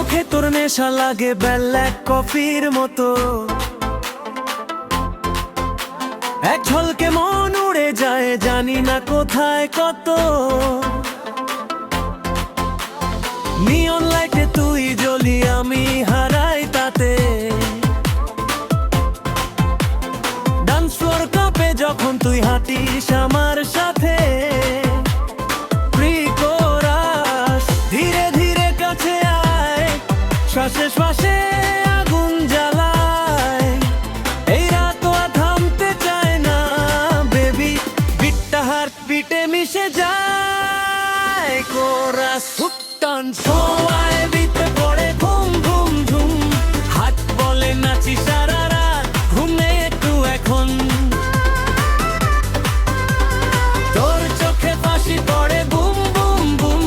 চোখে তোর নেশা লাগে ব্ল্যাক কফির মতো, এক ঝলকে মন উড়ে যায় জানি না কোথায় কত। নিয়ন লাইটে তুই জ্বলি আমি হারাই তাতে, ডান্স ফ্লোর কাঁপে যখন তুই হাঁটিস আমার সাথে। প্রিকোরাস ধীরে ধীরে কাছে আয়, শ্বাসে শ্বাসে আগুন জ্বালায়, এই রাত আর থামতে চায় না বেবি, বিটটা হার্ট বিটে মিশে যায়। কোরাস হুকটান ছোঁয়ায় বিতে পড়ে ঘুম ঘুম ঝুম, হাত বলে নাচি সারা রাত ঘুমে একটু এখন। তোর চোখে ফাঁসি পড়ে বুম বুম বুম,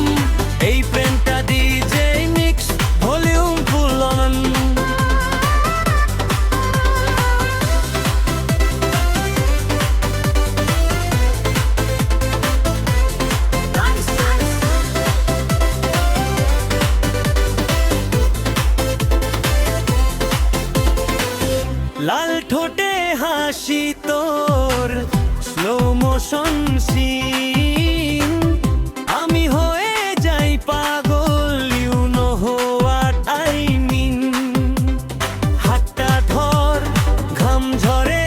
এই প্রেমটা DJ mix volume full on. লাল ঠোঁটে হাসি তোর স্লো মোশন সিন, আমি হয়ে যাই পাগল you know what I mean. হাতটা ধর ঘাম ঝরে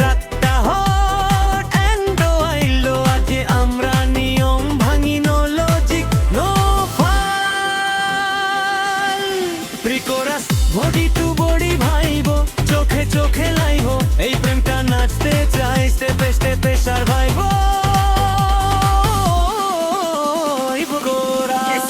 রাতটা হট অ্যান্ড আইলো, আজে আমরা নিয়ম ভাঙি নো লজিক নো ফাল। প্রিকোরাস বডি টু বডি ভাইবো, চোখে চোখে লাইবো, এই প্রেমটা নাচতে চাই স্টেপে স্টেপে সারভাইবো। কোরাস